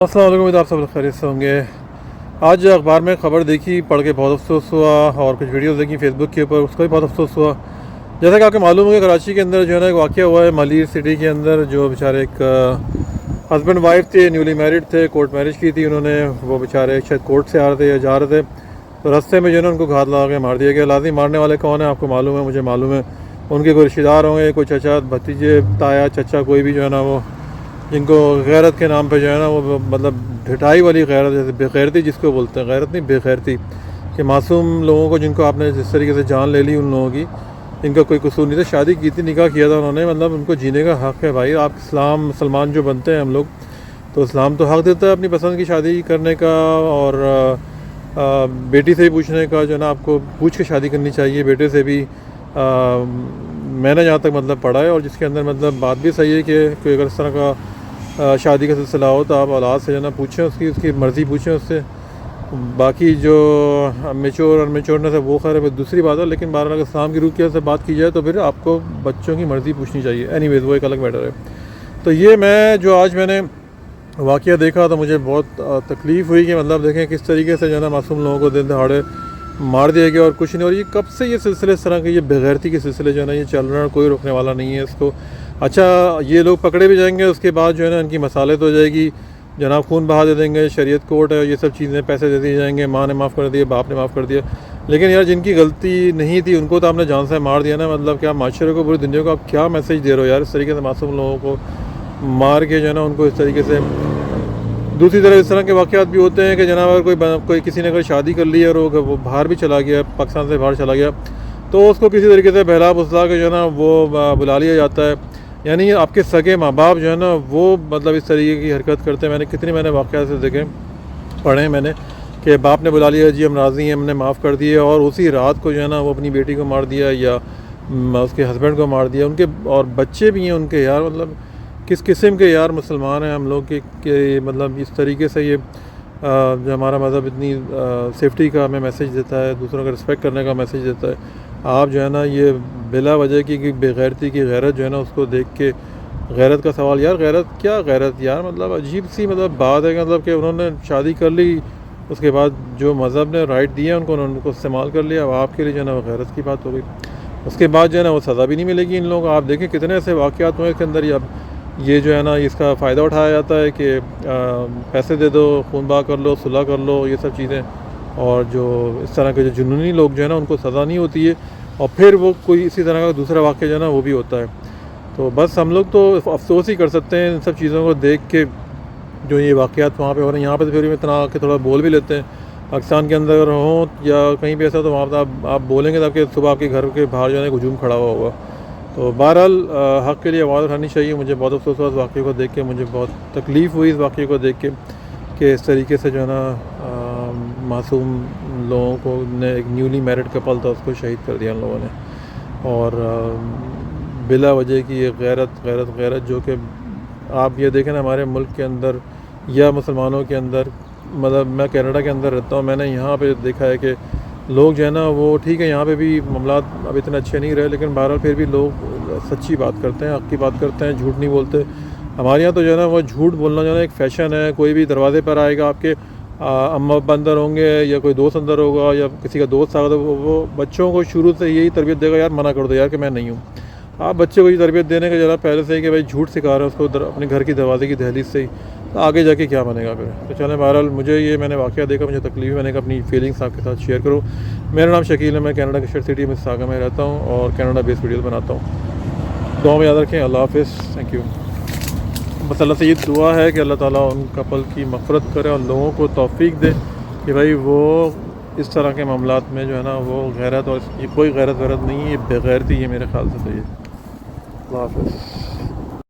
السلام علیکم، امید آپ سب خیریت سے ہوں گے۔ آج اخبار میں خبر دیکھی، پڑھ کے بہت افسوس ہوا، اور کچھ ویڈیوز دیکھی فیس بک کے اوپر، اس کا بھی بہت افسوس ہوا۔ جیسا کہ آپ کو معلوم ہے کہ کراچی کے اندر جو ہے نا ایک واقعہ ہوا ہے مالیر سٹی کے اندر، جو بیچارے ایک ہسبینڈ وائف تھے، نیولی میرڈ تھے، کورٹ میرج کی تھی انہوں نے۔ وہ بیچارے شاید کورٹ سے آ رہے تھے یا جا رہے تھے، تو رستے میں جو ہے نا ان کو گھات لگا کے مار دیا گیا۔ لازمی مارنے والے کون ہیں آپ کو معلوم ہے، مجھے معلوم ہے۔ ان کے کوئی رشتہ دار ہوں گے، کوئی چچا بھتیجے تایا چچا، کوئی بھی جو ہے نا وہ، جن کو غیرت کے نام پہ جو ہے نا وہ مطلب ڈھٹائی والی غیرت، جیسے بے غیرتی جس کو بولتے ہیں، غیرت نہیں بے غیرتی، کہ معصوم لوگوں کو جن کو آپ نے جس طریقے سے جان لے لی، ان لوگوں کی جن کا کوئی قصور نہیں تھا، شادی کی تھی، نکاح کیا تھا انہوں نے، مطلب ان کو جینے کا حق ہے بھائی۔ آپ اسلام مسلمان جو بنتے ہیں ہم لوگ، تو اسلام تو حق دیتا ہے اپنی پسند کی شادی کرنے کا، اور بیٹی سے بھی پوچھنے کا، جو ہے نا آپ کو پوچھ کے شادی کرنی چاہیے، بیٹے سے بھی۔ میں نے جہاں تک مطلب پڑھا ہے، اور جس کے اندر مطلب بات بھی صحیح ہے کہ کوئی اگر اس طرح کا شادی کا سلسلہ ہو تو آپ اولاد سے جو ہے نا پوچھیں، اس کی مرضی پوچھیں اس سے۔ باقی جو میچور اور انمیچورنس ہے وہ خیر ہے دوسری بات ہے، لیکن بہرحال اگر اسلام کی روح کی وجہ سے بات کی جائے تو پھر آپ کو بچوں کی مرضی پوچھنی چاہیے۔ اینی ویز وہ ایک الگ میٹر ہے۔ تو یہ آج میں نے واقعہ دیکھا تو مجھے بہت تکلیف ہوئی کہ مطلب دیکھیں کس طریقے سے جو ہے نا معصوم لوگوں کو دل دہاڑے مار دیا گیا، اور کچھ نہیں۔ اور یہ کب سے یہ سلسلے اس طرح کے یہ بغیرتی کے سلسلے جو ہے نا یہ چل رہے ہیں، کوئی روکنے والا نہیں ہے اس کو۔ اچھا یہ لوگ پکڑے بھی جائیں گے، اس کے بعد جو ہے نا ان کی مصالحت ہو جائے گی، جناب خون بہا دے دیں گے، شریعت کورٹ ہے، یہ سب چیزیں، پیسے دے دیے جائیں گے، ماں نے معاف کر دیا، باپ نے معاف کر دیا۔ لیکن یار جن کی غلطی نہیں تھی ان کو تو آپ نے جان سے مار دیا نا، مطلب کیا معاشرے کو، پوری دنیا کو آپ کیا میسیج دے رہے ہو یار، اس طریقے سے معصوم لوگوں کو مار کے جو ہے نا ان کو اس طریقے سے۔ دوسری طرف اس طرح کے واقعات بھی ہوتے ہیں کہ جناب اگر کوئی کسی نے اگر شادی کر لی اور وہ باہر بھی چلا گیا، پاکستان سے باہر چلا گیا، تو اس کو کسی طریقے سے بہلا پھسلا کے جو ہے نا وہ بلا لیا جاتا ہے۔ یعنی آپ کے سگے ماں باپ جو ہے نا وہ مطلب اس طریقے کی حرکت کرتے ہیں۔ میں نے واقعات سے دیکھے، پڑھے میں نے، کہ باپ نے بلا لیا، جی ہم راضی ہیں، ہم نے معاف کر دیے، اور اسی رات کو جو ہے نا وہ اپنی بیٹی کو مار دیا یا اس کے ہسبینڈ کو مار دیا۔ ان کے اور بچے بھی ہیں ان کے، یار مطلب کس قسم کے یار مسلمان ہیں ہم لوگ کہ مطلب اس طریقے سے یہ جو ہمارا مذہب اتنی سیفٹی کا ہمیں میسیج دیتا ہے، دوسروں کا رسپیکٹ کرنے کا میسیج دیتا ہے، آپ جو ہے نا یہ بلا وجہ کی بے غیرتی کی غیرت جو ہے نا اس کو دیکھ کے، غیرت کا سوال، یار غیرت کیا غیرت یار، مطلب عجیب سی مطلب بات ہے کہ مطلب کہ انہوں نے شادی کر لی، اس کے بعد جو مذہب نے رائٹ دیا ان کو، انہوں نے کو استعمال کر لیا، اب آپ کے لیے جو ہے نا وہ غیرت کی بات ہو گئی۔ اس کے بعد جو ہے نا وہ سزا بھی نہیں ملے گی ان لوگوں کو۔ آپ دیکھیں کتنے ایسے واقعات ہوئے اس کے اندر، یہ جو ہے نا اس کا فائدہ اٹھایا جاتا ہے کہ پیسے دے دو، خون بہا کر لو، صلح کر لو، یہ سب چیزیں، اور جو اس طرح کے جو جنونی لوگ جو ہے نا ان کو سزا نہیں ہوتی ہے، اور پھر وہ کوئی اسی طرح کا دوسرا واقعہ جو ہے نا وہ بھی ہوتا ہے۔ تو بس ہم لوگ تو افسوس ہی کر سکتے ہیں ان سب چیزوں کو دیکھ کے، جو یہ واقعات وہاں پہ ہو رہے ہیں۔ یہاں پہ تو پھر بھی اتنا آ کے تھوڑا بول بھی لیتے ہیں، پاکستان کے اندر ہوں یا کہیں بھی ایسا، تو وہاں پہ آپ بولیں گے تاکہ صبح آپ کے گھر کے باہر جو ہے نا ہجوم کھڑا ہوا ہوگا۔ تو بہرحال حق کے لیے آواز اٹھانی چاہیے۔ مجھے بہت افسوس ہوا اس واقعے کو دیکھ کے، مجھے بہت تکلیف ہوئی اس واقعے کو دیکھ کے کہ اس طریقے سے جو ہے نا معصوم لوگوں کو نے، ایک نیولی میرڈ کپل تھا اس کو شہید کر دیا ان لوگوں نے، اور بلا وجہ کی یہ غیرت جو کہ آپ یہ دیکھیں نا ہمارے ملک کے اندر یا مسلمانوں کے اندر، مطلب میں کینیڈا کے اندر رہتا ہوں، میں نے یہاں پہ دیکھا ہے کہ لوگ جو ہے نا وہ ٹھیک ہے یہاں پہ بھی معاملات اب اتنے اچھے نہیں رہے، لیکن بہرحال پھر بھی لوگ سچی بات کرتے ہیں، حق کی بات کرتے ہیں، جھوٹ نہیں بولتے۔ ہمارے یہاں تو جو ہے نا وہ جھوٹ بولنا جو ہے نا ایک فیشن ہے، کوئی بھی دروازے پر آئے گا، آپ کے اماں ابا اندر ہوں گے یا کوئی دوست اندر ہوگا یا کسی کا دوست آگا، تو وہ بچوں کو شروع سے یہی تربیت دے گا، یار منع کر دو یار کہ میں نہیں ہوں۔ آپ بچے کو یہ تربیت دینے کا ذرا پہلے سے ہی کہ بھائی جھوٹ سکھا رہے ہیں اس کو اپنے گھر کی دروازے کی دہلیز سے ہی، تو آگے جا کے کیا بنے گا پھر۔ تو چلیں بہرحال میں نے واقعہ دیکھا، مجھے تکلیف، میں نے کہا اپنی فیلنگس آپ کے ساتھ شیئر کروں۔ میرا نام شکیل ہے، میں کینیڈا کے شیئر سٹی میں ساگا میں رہتا ہوں اور کینیڈا بیس ویڈیوز بناتا ہوں۔ دعا میں یاد رکھیں۔ اللہ حافظ، تھینک یو۔ بس اللہ سے یہ دعا ہے کہ اللہ تعالیٰ ان کپل کی مغفرت کرے اور لوگوں کو توفیق دے کہ بھائی وہ اس طرح کے معاملات میں جو ہے نا وہ غیرت، اور یہ کوئی غیرت نہیں ہے، یہ بے غیرتی ہے میرے خیال سے۔ تو یہ اللہ حافظ۔